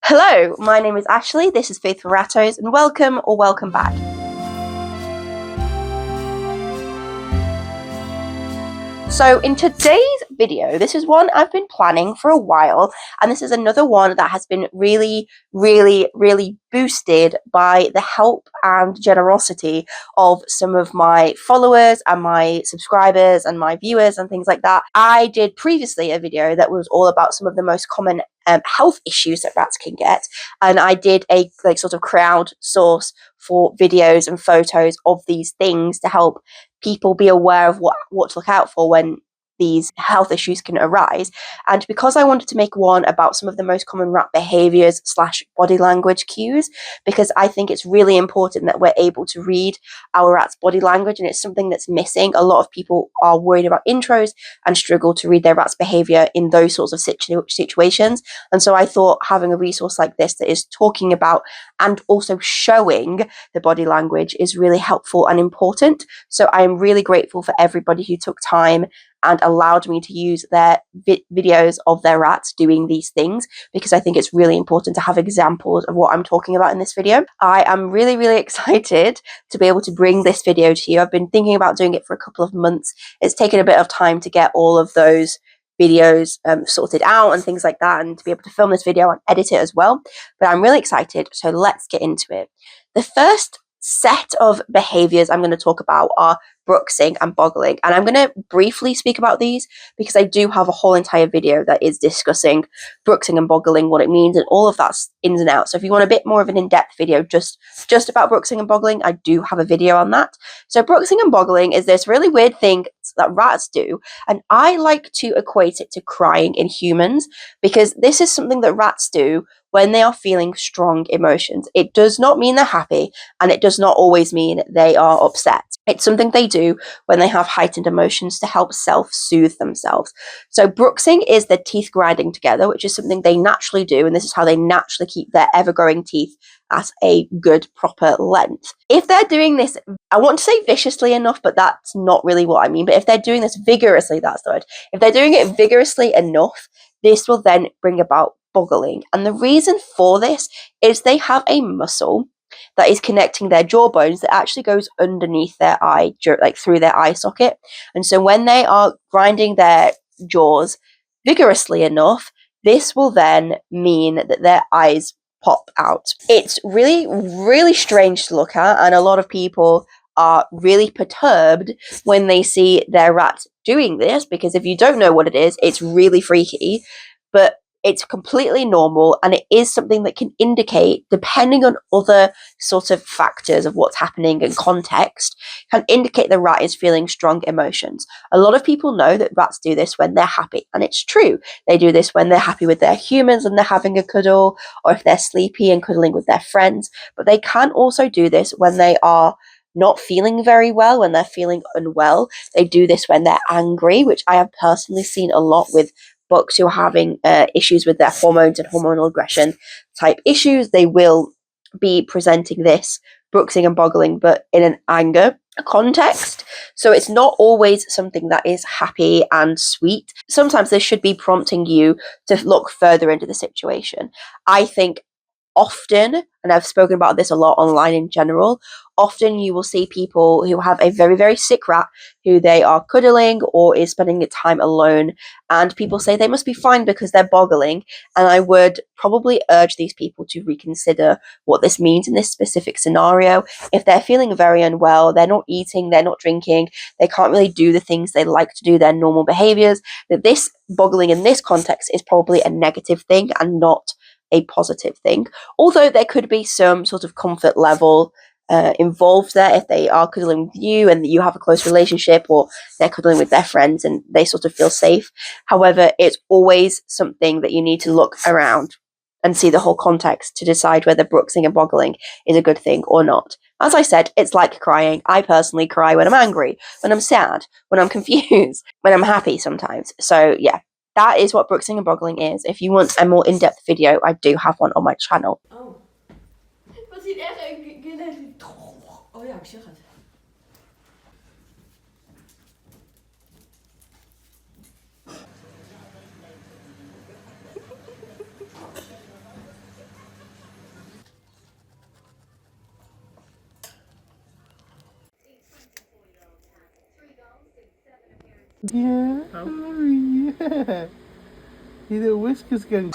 Hello, my name is Ashley, this is Faithful Rattos, and welcome or welcome back. So in today's video, this is one I've been planning for a while, and this is another one that has been really boosted by the help and generosity of some of my followers and my subscribers and my viewers and things like that. I did previously a video that was all about some of the most common health issues that rats can get, and I did a sort of crowd source for videos and photos of these things to help people be aware of what to look out for when these health issues can arise. And because I wanted to make one about some of the most common rat behaviors / body language cues, because I think it's really important that we're able to read our rat's body language, and it's something that's missing. A lot of people are worried about intros and struggle to read their rat's behavior in those sorts of situations. And so I thought having a resource like this that is talking about and also showing the body language is really helpful and important. So I am really grateful for everybody who took time and allowed me to use their videos of their rats doing these things, because I think it's really important to have examples of what I'm talking about in this video. I am really excited to be able to bring this video to you. I've been thinking about doing it for a couple of months. It's taken a bit of time to get all of those videos sorted out and things like that, and to be able to film this video and edit it as well. But I'm really excited, so let's get into it. The first set of behaviors I'm going to talk about are bruxing and boggling, and I'm going to briefly speak about these because I do have a whole entire video that is discussing bruxing and boggling, what it means, and all of that ins and outs. So if you want a bit more of an in-depth video just about bruxing and boggling, I do have a video on that. So bruxing and boggling is this really weird thing that rats do, and I like to equate it to crying in humans, because this is something that rats do when they are feeling strong emotions. It does not mean they're happy, and it does not always mean they are upset. It's something they do when they have heightened emotions to help self-soothe themselves. So bruxing is their teeth grinding together, which is something they naturally do, and this is how they naturally keep their ever-growing teeth at a good, proper length. If they're doing this, I want to say viciously enough, but that's not really what I mean. But if they're doing this vigorously, that's the word. If they're doing it vigorously enough, this will then bring about boggling. And the reason for this is they have a muscle that is connecting their jawbones that actually goes underneath their eye, like through their eye socket. And so when they are grinding their jaws vigorously enough, this will then mean that their eyes pop out. It's really strange to look at, and a lot of people are really perturbed when they see their rat doing this, because if you don't know what it is, it's really freaky, but it's completely normal, and it is something that can indicate, depending on other sort of factors of what's happening and context, can indicate the rat is feeling strong emotions. A lot of people know that rats do this when they're happy, and it's true. They do this when they're happy with their humans and they're having a cuddle, or if they're sleepy and cuddling with their friends. But they can also do this when they are not feeling very well, when they're feeling unwell. They do this when they're angry, which I have personally seen a lot with bucks who are having issues with their hormones and hormonal aggression type issues. They will be presenting this bruxing and boggling, but in an anger context. So it's not always something that is happy and sweet. Sometimes this should be prompting you to look further into the situation. I think often, and I've spoken about this a lot online in general, often you will see people who have a very sick rat who they are cuddling or is spending time alone, and people say they must be fine because they're boggling. And I would probably urge these people to reconsider what this means in this specific scenario. If they're feeling very unwell, they're not eating, they're not drinking, they can't really do the things they like to do, their normal behaviors, that this boggling in this context is probably a negative thing and not a positive thing. Although there could be some sort of comfort level involved there if they are cuddling with you and you have a close relationship, or they're cuddling with their friends and they sort of feel safe. However, it's always something that you need to look around and see the whole context to decide whether bruxing and boggling is a good thing or not. As I said, it's like crying. I personally cry when I'm angry, when I'm sad, when I'm confused, when I'm happy sometimes. So yeah, that is what bruxing and boggling is. If you want a more in-depth video, I do have one on my channel. Oh. Wat ziet echt... Oh ja, ik zeg het. Yeah. Yeah. The whiskers getting.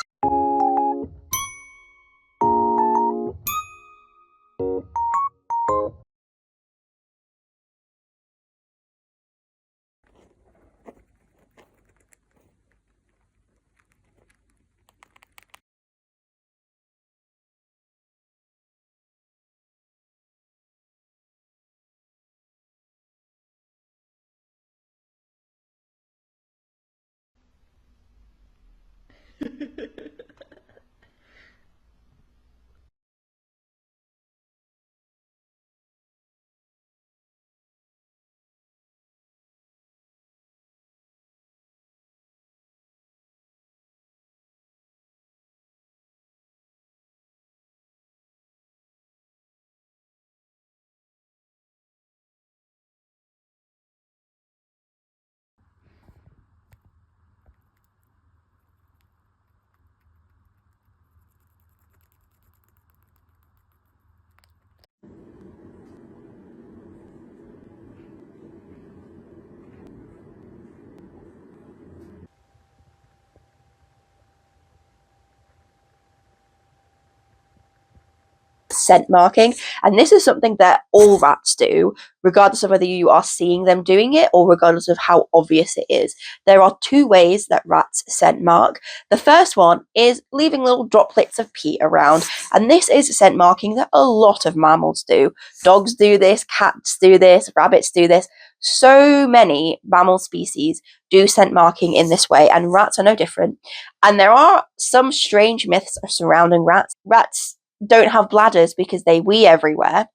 Scent marking, and this is something that all rats do, regardless of whether you are seeing them doing it or regardless of how obvious it is. There are two ways that rats scent mark. The first one is leaving little droplets of pee around, and this is scent marking that a lot of mammals do. Dogs do this, cats do this, rabbits do this. So many mammal species do scent marking in this way, and rats are no different. And there are some strange myths surrounding rats. Rats don't have bladders because they wee everywhere.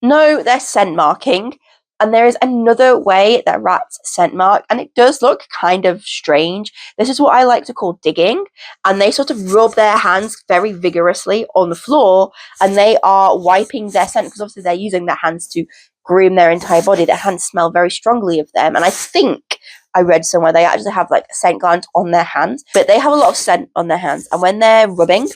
No, they're scent marking. And there is another way that rats scent mark, and it does look kind of strange. This is what I like to call digging, and they sort of rub their hands very vigorously on the floor, and they are wiping their scent, because obviously they're using their hands to groom their entire body. Their hands smell very strongly of them, and I think I read somewhere they actually have like scent glands on their hands, but they have a lot of scent on their hands, and when they're rubbing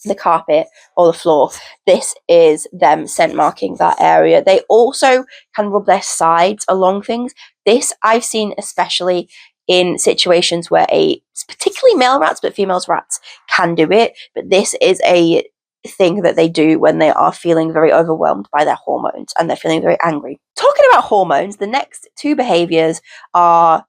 the carpet or the floor, this is them scent marking that area. They also can rub their sides along things. This I've seen especially in situations where particularly male rats, but female rats can do it, but this is a thing that they do when they are feeling very overwhelmed by their hormones and they're feeling very angry. Talking about hormones, the next two behaviors are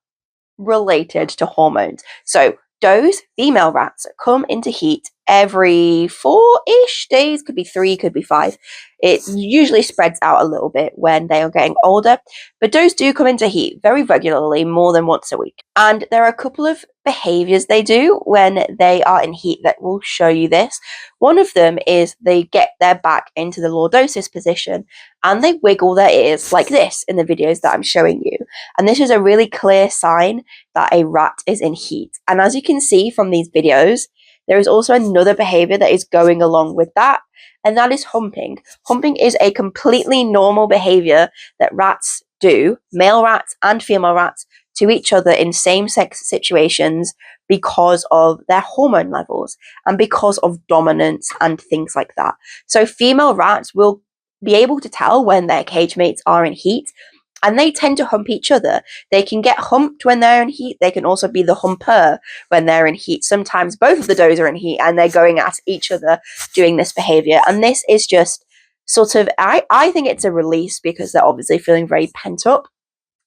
related to hormones. So those female rats come into heat every 4-ish days, could be 3, could be 5. It usually spreads out a little bit when they are getting older, but does do come into heat very regularly, more than once a week. And there are a couple of behaviors they do when they are in heat that will show you this. One of them is they get their back into the lordosis position and they wiggle their ears like this in the videos that I'm showing you. And this is a really clear sign that a rat is in heat. And as you can see from these videos, there is also another behavior that is going along with that, and that is humping. Humping is a completely normal behavior that rats do, male rats and female rats, to each other in same-sex situations because of their hormone levels and because of dominance and things like that. So female rats will be able to tell when their cage mates are in heat, and they tend to hump each other. They can get humped when they're in heat. They can also be the humper when they're in heat. Sometimes both of the does are in heat and they're going at each other doing this behavior. And this is just sort of, I think it's a release because they're obviously feeling very pent up.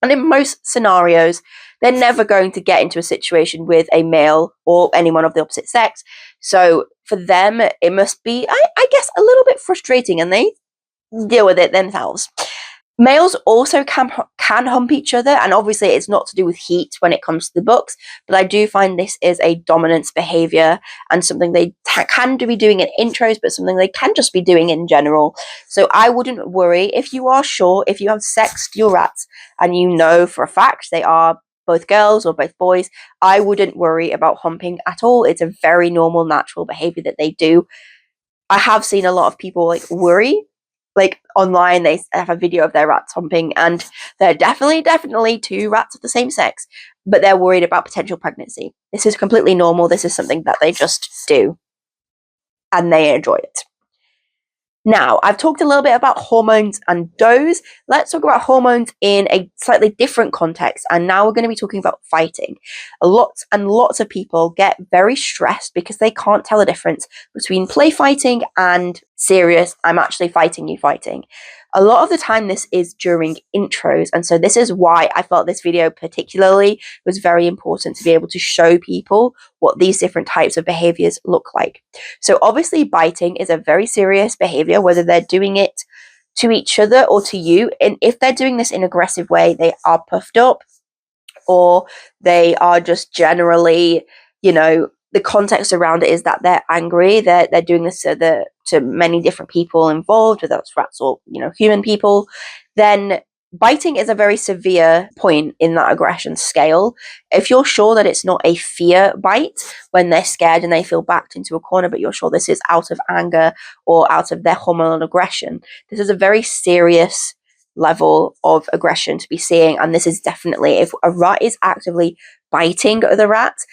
And in most scenarios, they're never going to get into a situation with a male or anyone of the opposite sex. So for them, it must be, I guess, a little bit frustrating, and they deal with it themselves. Males also can hump each other, and obviously it's not to do with heat when it comes to the bucks, but I do find this is a dominance behavior and something they can be doing in intros, but something they can just be doing in general. So I wouldn't worry if you are sure, if you have sexed your rats and you know for a fact they are both girls or both boys, I wouldn't worry about humping at all. It's a very normal, natural behavior that they do. I have seen a lot of people like worry, like online they have a video of their rats humping, and they're definitely two rats of the same sex, but they're worried about potential pregnancy. This is completely normal. This is something that they just do and they enjoy it. Now, I've talked a little bit about hormones and dose. Let's talk about hormones in a slightly different context. And now we're going to be talking about fighting. Lots and lots of people get very stressed because they can't tell the difference between play fighting and serious, I'm actually fighting you fighting. A lot of the time, this is during intros. And so this is why I felt this video particularly was very important to be able to show people what these different types of behaviors look like. So obviously biting is a very serious behavior, whether they're doing it to each other or to you. And if they're doing this in an aggressive way, they are puffed up or they are just generally, the context around it is that they're angry. They're doing this to many different people involved, whether that's rats or human people. Then biting is a very severe point in that aggression scale. If you're sure that it's not a fear bite when they're scared and they feel backed into a corner, but you're sure this is out of anger or out of their hormonal aggression, this is a very serious level of aggression to be seeing. And this is definitely, if a rat is actively biting other rats,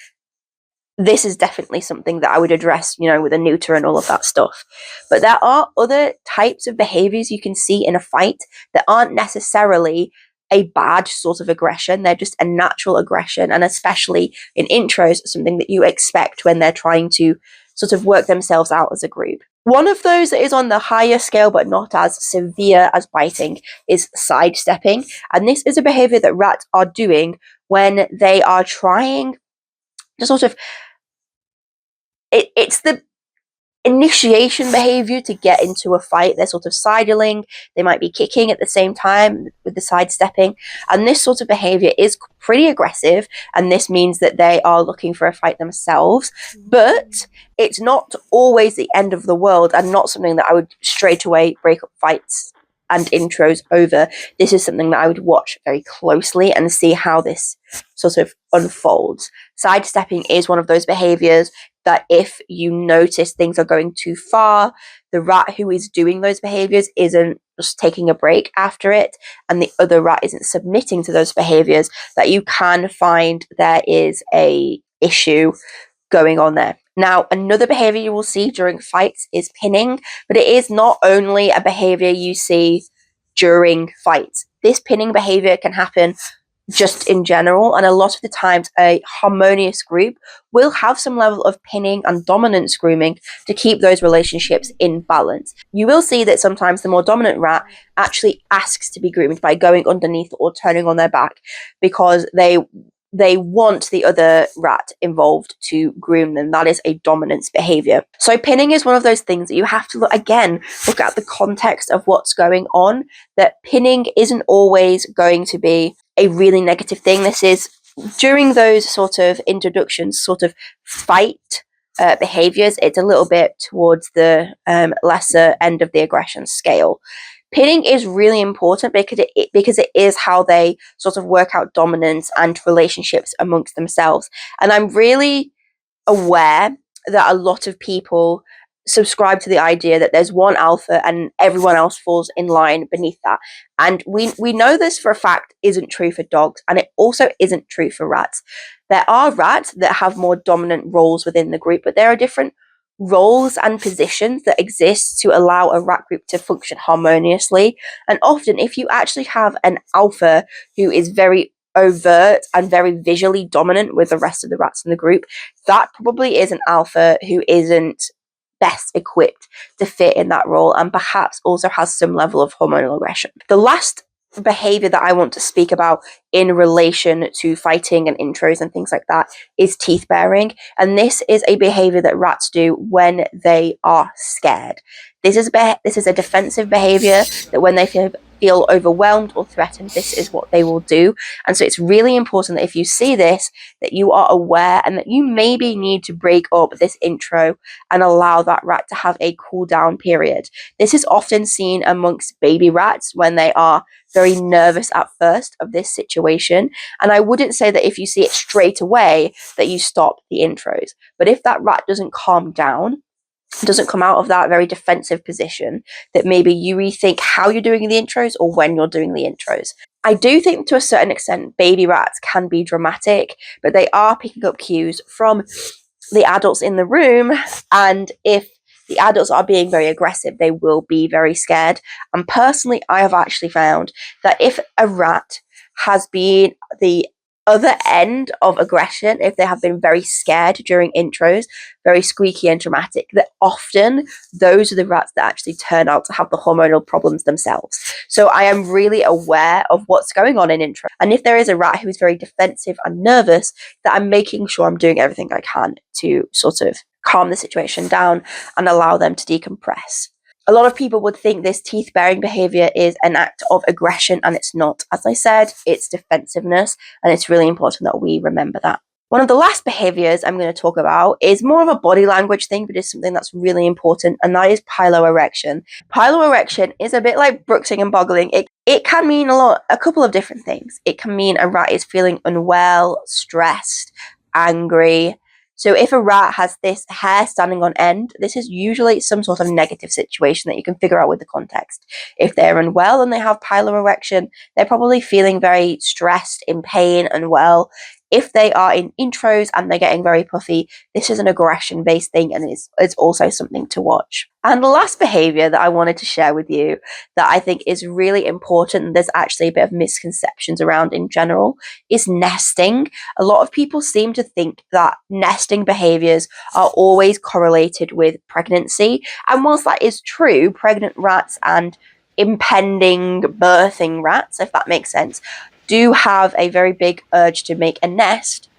this is definitely something that I would address, with a neuter and all of that stuff. But there are other types of behaviors you can see in a fight that aren't necessarily a bad sort of aggression. They're just a natural aggression. And especially in intros, something that you expect when they're trying to sort of work themselves out as a group. One of those that is on the higher scale, but not as severe as biting, is sidestepping. And this is a behavior that rats are doing when they are trying to sort of it's the initiation behavior to get into a fight. They're sort of sidling, they might be kicking at the same time with the sidestepping, and this sort of behavior is pretty aggressive, and this means that they are looking for a fight themselves. But it's not always the end of the world, and not something that I would straight away break up fights and intros over. This is something that I would watch very closely and see how this sort of unfolds. Sidestepping is one of those behaviors that if you notice things are going too far, the rat who is doing those behaviors isn't just taking a break after it, and the other rat isn't submitting to those behaviors, that you can find there is a issue going on there. Now, another behavior you will see during fights is pinning, but it is not only a behavior you see during fights. This pinning behavior can happen just in general, and a lot of the times a harmonious group will have some level of pinning and dominance grooming to keep those relationships in balance. You will see that sometimes the more dominant rat actually asks to be groomed by going underneath or turning on their back because they want the other rat involved to groom them. That is a dominance behavior. So pinning is one of those things that you have to look at the context of what's going on, that pinning isn't always going to be a really negative thing. This is during those sort of introductions, sort of fight behaviors, it's a little bit towards the lesser end of the aggression scale. Pinning is really important because it is how they sort of work out dominance and relationships amongst themselves. And I'm really aware that a lot of people subscribe to the idea that there's one alpha and everyone else falls in line beneath that. And we know this for a fact isn't true for dogs, and it also isn't true for rats. There are rats that have more dominant roles within the group, but there are different roles and positions that exist to allow a rat group to function harmoniously. And often, if you actually have an alpha who is very overt and very visually dominant with the rest of the rats in the group, that probably is an alpha who isn't best equipped to fit in that role and perhaps also has some level of hormonal aggression. The last behavior that I want to speak about in relation to fighting and intros and things like that is teeth baring. And this is a behavior that rats do when they are scared. This is a defensive behavior that when they feel overwhelmed or threatened, this is what they will do. And so it's really important that if you see this, that you are aware and that you maybe need to break up this intro and allow that rat to have a cool down period. This is often seen amongst baby rats when they are very nervous at first of this situation. And I wouldn't say that if you see it straight away that you stop the intros. But if that rat doesn't calm down, doesn't come out of that very defensive position, that maybe you rethink how you're doing the intros or when you're doing the intros. I do think to a certain extent baby rats can be dramatic, but they are picking up cues from the adults in the room, and if the adults are being very aggressive, they will be very scared. And personally, I have actually found that if a rat has been the other end of aggression, if they have been very scared during intros, very squeaky and dramatic, that often those are the rats that actually turn out to have the hormonal problems themselves. So I am really aware of what's going on in intro. And if there is a rat who is very defensive and nervous, that I'm making sure I'm doing everything I can to sort of calm the situation down and allow them to decompress. A lot of people would think this teeth-baring behavior is an act of aggression, and it's not. As I said, it's defensiveness, and it's really important that we remember that. One of the last behaviors I'm going to talk about is more of a body language thing, but it's something that's really important, and that is piloerection. Piloerection is a bit like bruxing and boggling. It can mean a couple of different things. It can mean a rat is feeling unwell, stressed, angry. So if a rat has this hair standing on end, this is usually some sort of negative situation that you can figure out with the context. If they're unwell and they have piloerection, they're probably feeling very stressed, in pain, unwell. If they are in intros and they're getting very puffy, this is an aggression-based thing, and it's also something to watch. And the last behavior that I wanted to share with you that I think is really important, and there's actually a bit of misconceptions around in general, is nesting. A lot of people seem to think that nesting behaviors are always correlated with pregnancy. And whilst that is true, pregnant rats and impending birthing rats, if that makes sense, do have a very big urge to make a nest.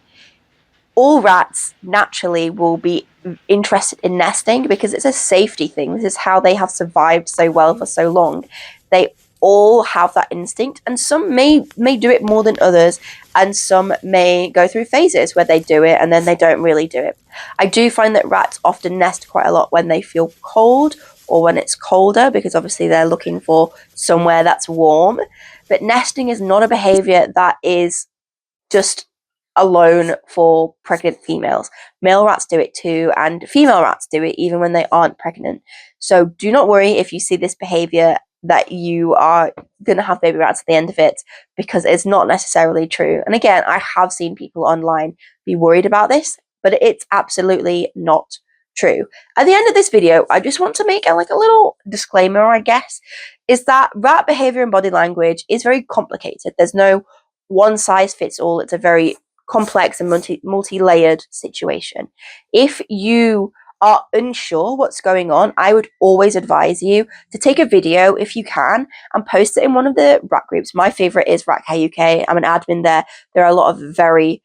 All rats naturally will be interested in nesting because it's a safety thing. This is how they have survived so well for so long. They all have that instinct, and some may do it more than others, and some may go through phases where they do it and then they don't really do it. I do find that rats often nest quite a lot when they feel cold or when it's colder, because obviously they're looking for somewhere that's warm. But nesting is not a behavior that is just alone for pregnant females. Male rats do it too, and female rats do it even when they aren't pregnant. So do not worry if you see this behavior that you are going to have baby rats at the end of it, because it's not necessarily true. And again, I have seen people online be worried about this, but it's absolutely not true. At the end of this video, I just want to make a little disclaimer, I guess, is that rat behavior and body language is very complicated. There's no one size fits all. It's a very complex and multi-layered situation. If you are unsure what's going on, I would always advise you to take a video if you can and post it in one of the rat groups. My favorite is Rat Care UK. I'm an admin there. There are a lot of very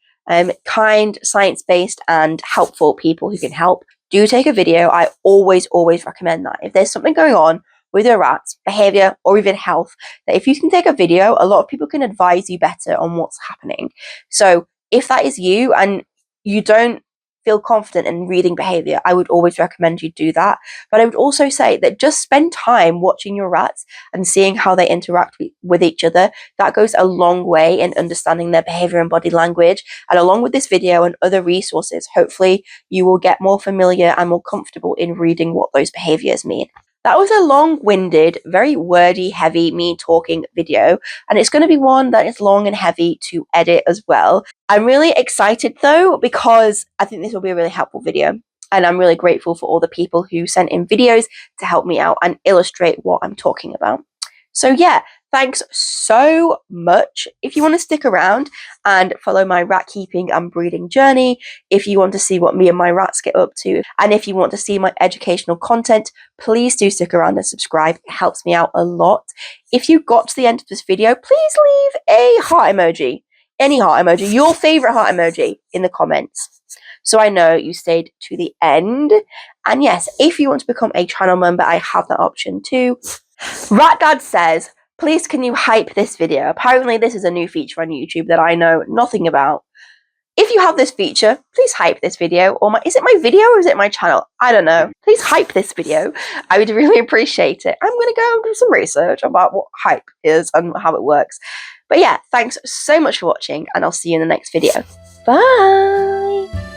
kind, science-based and helpful people who can help. Do take a video. I always recommend that. If there's something going on with your rat's behavior or even health, that if you can take a video, a lot of people can advise you better on what's happening. So if that is you and you don't feel confident in reading behavior, I would always recommend you do that. But I would also say that just spend time watching your rats and seeing how they interact with each other. That goes a long way in understanding their behavior and body language. And along with this video and other resources, hopefully you will get more familiar and more comfortable in reading what those behaviors mean. That was a long-winded, very wordy, heavy, me talking video, and it's going to be one that is long and heavy to edit as well. I'm really excited though, because I think this will be a really helpful video, and I'm really grateful for all the people who sent in videos to help me out and illustrate what I'm talking about. So yeah, thanks so much. If you want to stick around and follow my rat keeping and breeding journey, if you want to see what me and my rats get up to, and if you want to see my educational content, please do stick around and subscribe. It helps me out a lot. If you got to the end of this video, please leave a heart emoji, any heart emoji, your favorite heart emoji in the comments, so I know you stayed to the end. And yes, if you want to become a channel member, I have that option too. Rat Dad says, please can you hype this video? Apparently this is a new feature on YouTube that I know nothing about. If you have this feature, please hype this video. Or is it my video or is it my channel? I don't know. Please hype this video. I would really appreciate it. I'm going to go and do some research about what hype is and how it works. But yeah, thanks so much for watching, and I'll see you in the next video. Bye!